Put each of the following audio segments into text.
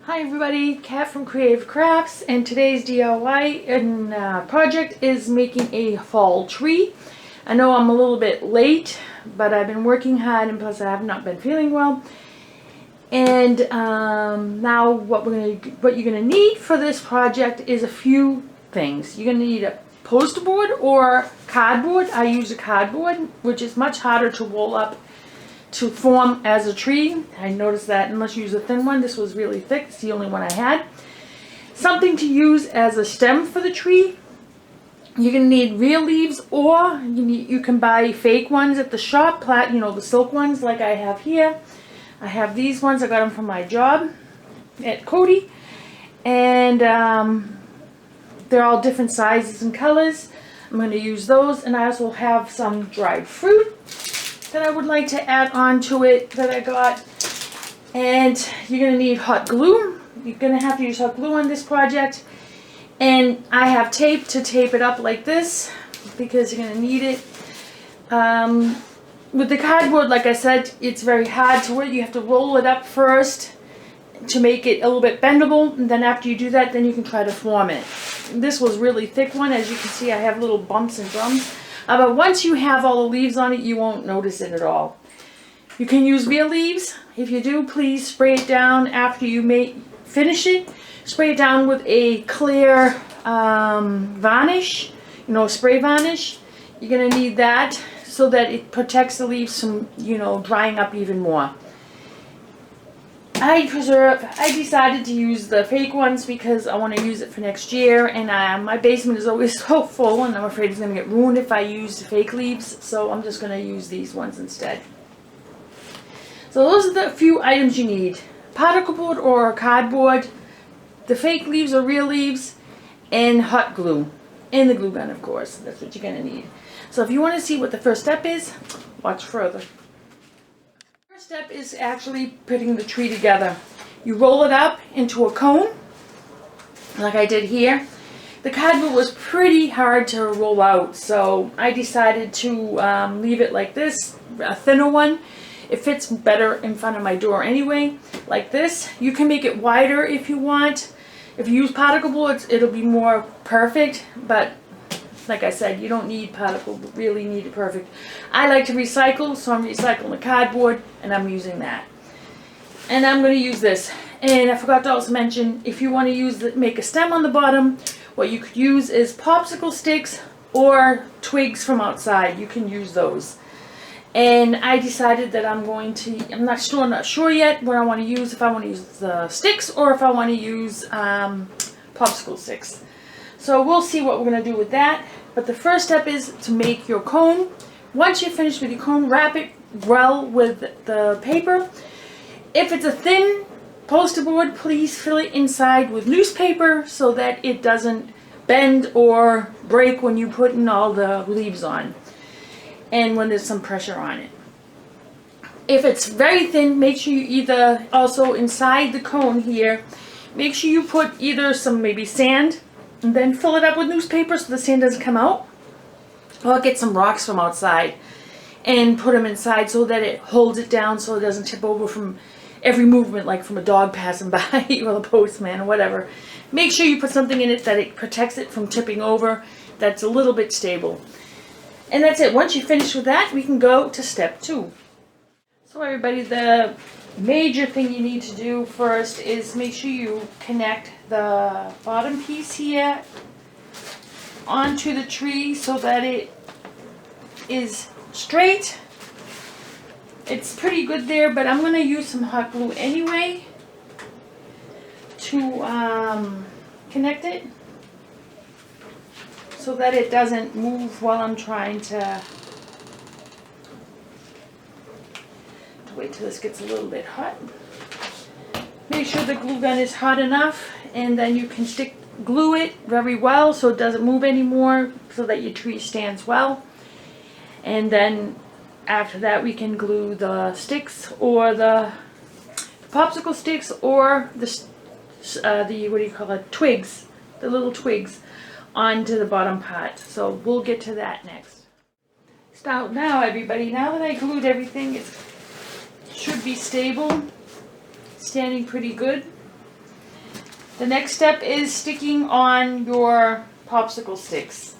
Hi everybody, Kat from Creative Crafts, and today's DIY and project is making a fall tree. I know I'm a little bit late, but I've been working hard and plus I have not been feeling well. And now what you're gonna need for this project is a few things. You're gonna need a poster board or cardboard. I use a cardboard, which is much harder to roll up to form as a tree. I noticed that unless you use a thin one, this was really thick. It's the only one I had. Something to use as a stem for the tree. You're gonna need real leaves, or you can buy fake ones at the shop, the silk ones like I have here. I have these ones. I got them from my job at Cody, and they're all different sizes and colors. I'm going to use those, and I also have some dried fruit that I would like to add on to it that I got. And you're going to need hot glue. You're going to have to use hot glue on this project. And I have tape to tape it up like this because you're going to need it. With the cardboard, like I said, it's very hard to it. You have to roll it up first to make it a little bit bendable. And then after you do that, then you can try to form it. This was really thick one. As you can see, I have little bumps and drums. But once you have all the leaves on it, you won't notice it at all. You can use real leaves. If you do, please spray it down after you finish it. Spray it down with a clear varnish, spray varnish. You're going to need that so that it protects the leaves from, drying up even more. I decided to use the fake ones because I want to use it for next year, and my basement is always so full, and I'm afraid it's going to get ruined if I use the fake leaves, so I'm just going to use these ones instead. So those are the few items you need. Particle board or cardboard, the fake leaves or real leaves, and hot glue. And the glue gun, of course. That's what you're going to need. So if you want to see what the first step is, watch further. First step is actually putting the tree together. You roll it up into a cone, like I did here. The cardboard was pretty hard to roll out, so I decided to leave it like this, a thinner one. It fits better in front of my door anyway, like this. You can make it wider if you want. If you use particle boards, it'll be more perfect, but like I said, you don't need really need it perfect. I like to recycle, so I'm recycling the cardboard, and I'm using that. And I'm going to use this. And I forgot to also mention, if you want to make a stem on the bottom, what you could use is popsicle sticks or twigs from outside. You can use those. And I decided that I'm not sure yet what I want to use, if I want to use the sticks or if I want to use popsicle sticks. So we'll see what we're going to do with that. But the first step is to make your cone. Once you're finished with your cone, wrap it well with the paper. If it's a thin poster board, please fill it inside with newspaper so that it doesn't bend or break when you put in all the leaves on and when there's some pressure on it. If it's very thin, make sure you either also inside the cone here, make sure you put either some maybe sand and then fill it up with newspaper so the sand doesn't come out, or get some rocks from outside and put them inside so that it holds it down so it doesn't tip over from every movement, like from a dog passing by or the postman or whatever. Make sure you put something in it that it protects it from tipping over, that's a little bit stable. And that's it. Once you finish with that, we can go to step 2. So everybody, the major thing you need to do first is make sure you connect the bottom piece here onto the tree so that it is straight. It's pretty good there, but I'm going to use some hot glue anyway to connect it so that it doesn't move while I'm trying to wait till this gets a little bit hot. Make sure the glue gun is hot enough, and then you can glue it very well so it doesn't move anymore, so that your tree stands well. And then after that we can glue the sticks or the popsicle sticks or the twigs, the little twigs onto the bottom part. So we'll get to that next. So now everybody, now that I glued everything, it should be stable, standing pretty good. The next step is sticking on your popsicle sticks.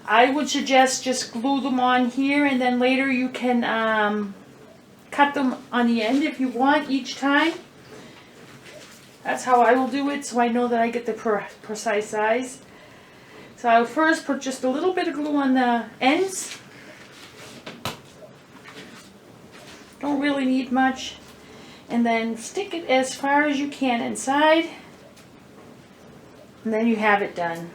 I would suggest just glue them on here, and then later you can cut them on the end if you want each time. That's how I will do it, so I know that I get the precise size. So I'll first put just a little bit of glue on the ends. Don't really need much. And then stick it as far as you can inside. And then you have it done.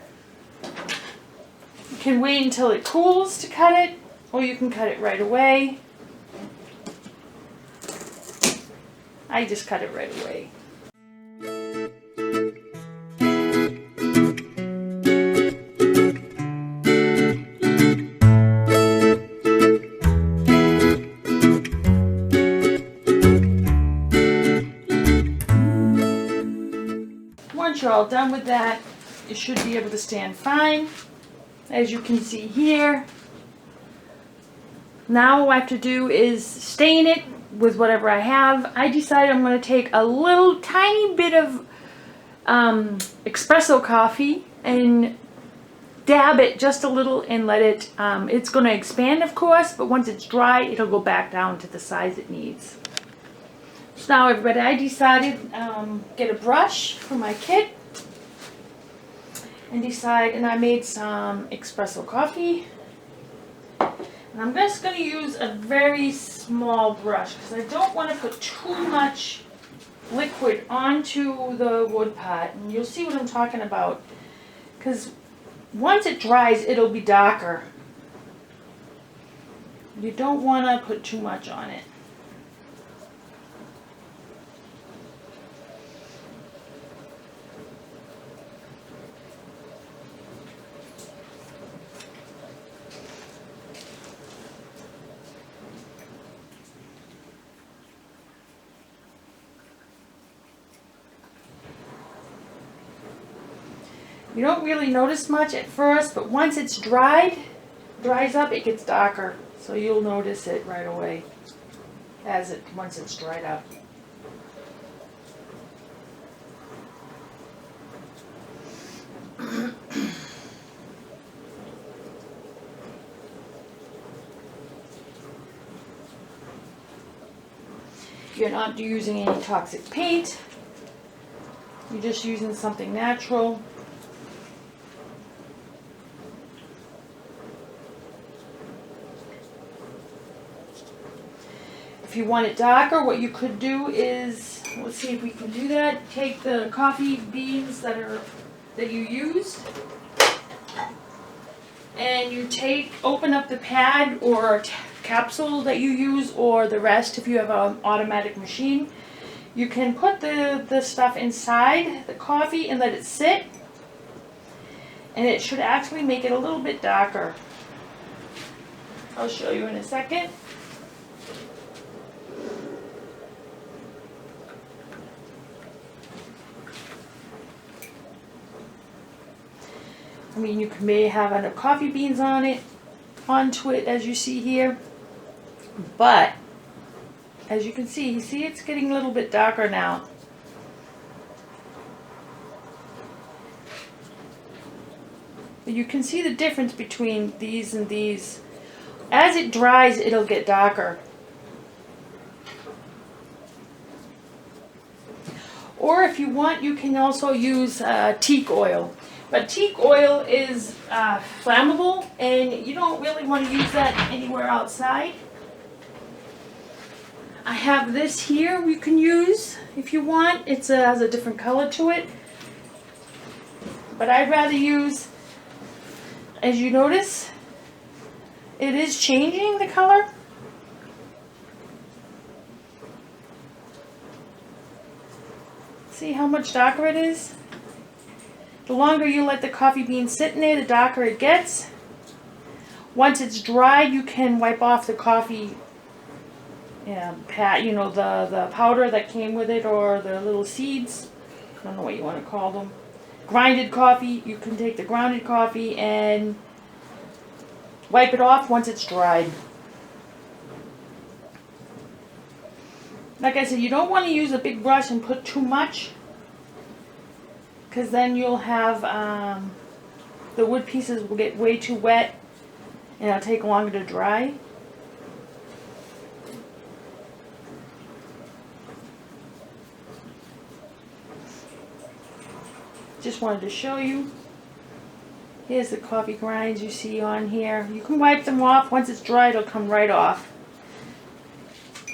You can wait until it cools to cut it, or you can cut it right away. I just cut it right away. Once you're all done with that, it should be able to stand fine. As you can see here. Now what I have to do is stain it with whatever I have. I decided I'm going to take a little tiny bit of espresso coffee and dab it just a little and let it, it's going to expand of course, but once it's dry it'll go back down to the size it needs. So now everybody, I decided get a brush for my kit and I made some espresso coffee. And I'm just going to use a very small brush because I don't want to put too much liquid onto the wood pot. And you'll see what I'm talking about. Because once it dries, it'll be darker. You don't want to put too much on it. You don't really notice much at first, but once it's dries up, it gets darker. So you'll notice it right away once it's dried up. You're not using any toxic paint. You're just using something natural. If you want it darker, what you could do is, let's see if we can do that. Take the coffee beans that you used, and you open up the pad or capsule that you use, or the rest if you have an automatic machine. You can put the stuff inside the coffee and let it sit, and it should actually make it a little bit darker. I'll show you in a second. I mean, you may have enough coffee beans onto it, as you see here. But, as you can see it's getting a little bit darker now. But you can see the difference between these and these. As it dries, it'll get darker. Or if you want, you can also use teak oil. But teak oil is flammable, and you don't really want to use that anywhere outside. I have this here you can use if you want. It has a different color to it. But I'd rather use, as you notice, it is changing the color. See how much darker it is? The longer you let the coffee bean sit in there, the darker it gets. Once it's dry, you can wipe off the coffee pat, the powder that came with it, or the little seeds. I don't know what you want to call them. Grinded coffee. You can take the grounded coffee and wipe it off once it's dried. Like I said, you don't want to use a big brush and put too much. because then you'll have the wood pieces will get way too wet and it'll take longer to dry. Just wanted to show you. Here's the coffee grinds you see on here. You can wipe them off. Once it's dry, it'll come right off.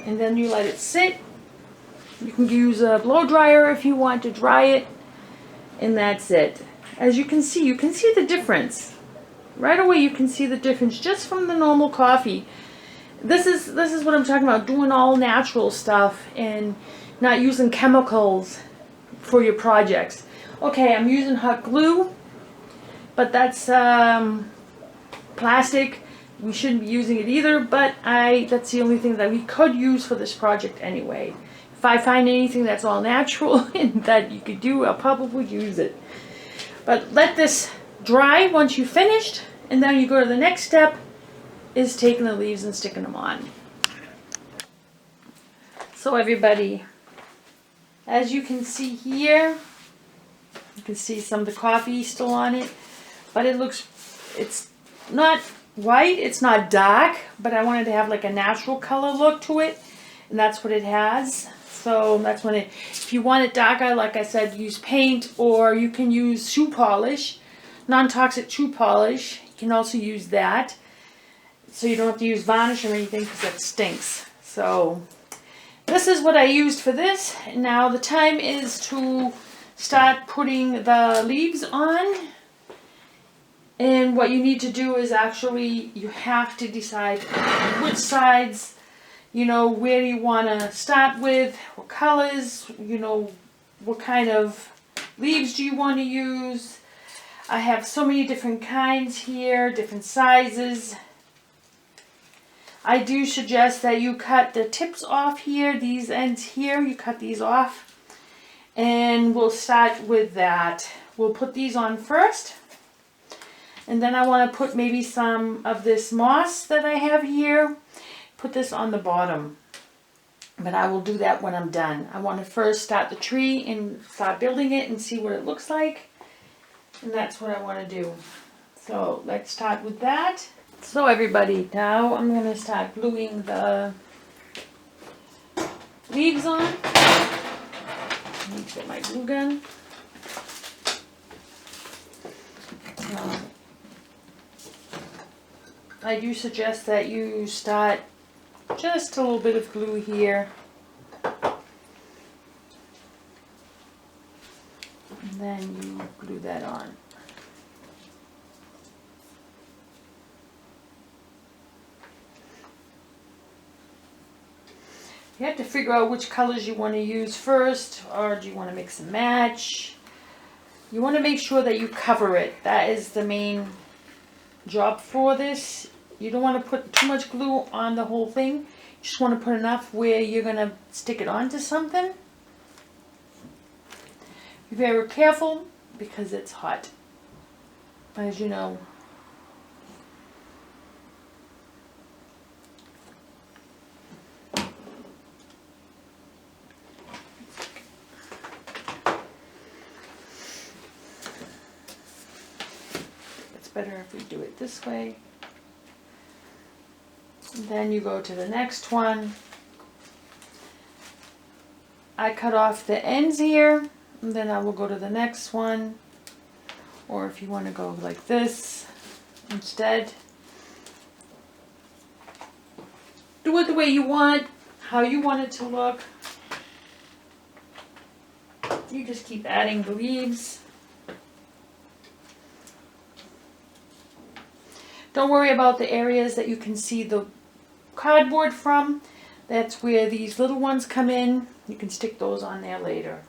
And then you let it sit. You can use a blow dryer if you want to dry it. And that's it. As you can see the difference. Right away you can see the difference just from the normal coffee. This is what I'm talking about, doing all natural stuff and not using chemicals for your projects. Okay, I'm using hot glue, but that's plastic. We shouldn't be using it either, but that's the only thing that we could use for this project anyway. If I find anything that's all natural and that you could do, I'll probably use it. But let this dry once you've finished, and then you go to the next step, is taking the leaves and sticking them on. So everybody, as you can see here, you can see some of the coffee still on it, but it's not white, it's not dark, but I wanted to have like a natural color look to it, and that's what it has. So that's when if you want it darker, like I said, use paint, or you can use shoe polish, non-toxic shoe polish. You can also use that. So you don't have to use varnish or anything because that stinks. So this is what I used for this. Now the time is to start putting the leaves on. And what you need to do is actually, you have to decide which sides, where do you want to start with, what colors, what kind of leaves do you want to use. I have so many different kinds here, different sizes. I do suggest that you cut the tips off here, these ends here, you cut these off. And we'll start with that. We'll put these on first. And then I want to put maybe some of this moss that I have here. Put this on the bottom. But I will do that when I'm done. I want to first start the tree and start building it and see what it looks like. And that's what I want to do. So let's start with that. So everybody, now I'm going to start gluing the leaves on. I need to get my glue gun. I do suggest that you start just a little bit of glue here. And then you glue that on. You have to figure out which colors you want to use first, or do you want to mix and match. You want to make sure that you cover it. That is the main job for this. You don't want to put too much glue on the whole thing. You just want to put enough where you're going to stick it onto something. Be very careful because it's hot, as you know. It's better if we do it this way. And then you go to the next one. I cut off the ends here, and then I will go to the next one. Or if you want to go like this instead. Do it the way you want, how you want it to look. You just keep adding the leaves. Don't worry about the areas that you can see the cardboard from. That's where these little ones come in. You can stick those on there later.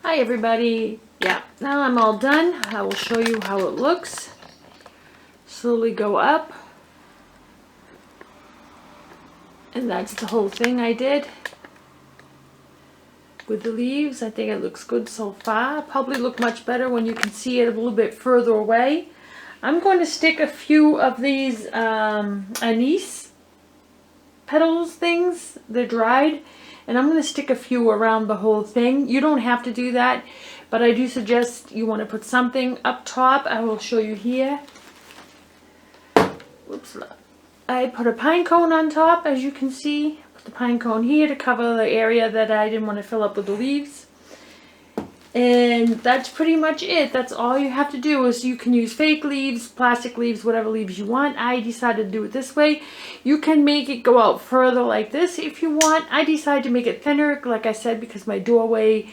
Hi everybody. Yeah, now I'm all done. I will show you how it looks. Slowly go up. And that's the whole thing I did with the leaves. I think it looks good so far. Probably look much better when you can see it a little bit further away. I'm going to stick a few of these anise petals things. They're dried. And I'm going to stick a few around the whole thing. You don't have to do that, but I do suggest you want to put something up top. I will show you here. Whoops. I put a pine cone on top, as you can see. Put the pine cone here to cover the area that I didn't want to fill up with the leaves. And that's pretty much it. That's all you have to do. Is you can use fake leaves, plastic leaves, whatever leaves you want. I decided to do it this way. You can make it go out further like this if you want. I decided to make it thinner, like I said, because my doorway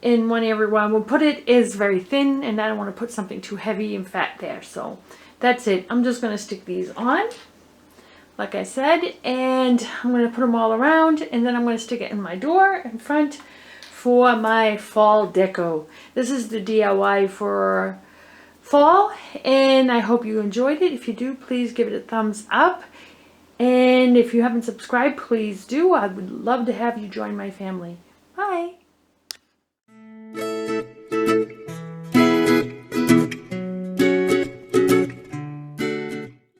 in one area where I will put it is very thin, and I don't want to put something too heavy and fat there. So that's it. I'm just going to stick these on, like I said, and I'm going to put them all around, and then I'm going to stick it in my door in front for my fall deco. This is the DIY for fall, and I hope you enjoyed it. If you do, please give it a thumbs up, and if you haven't subscribed, please do. I would love to have you join my family. Bye.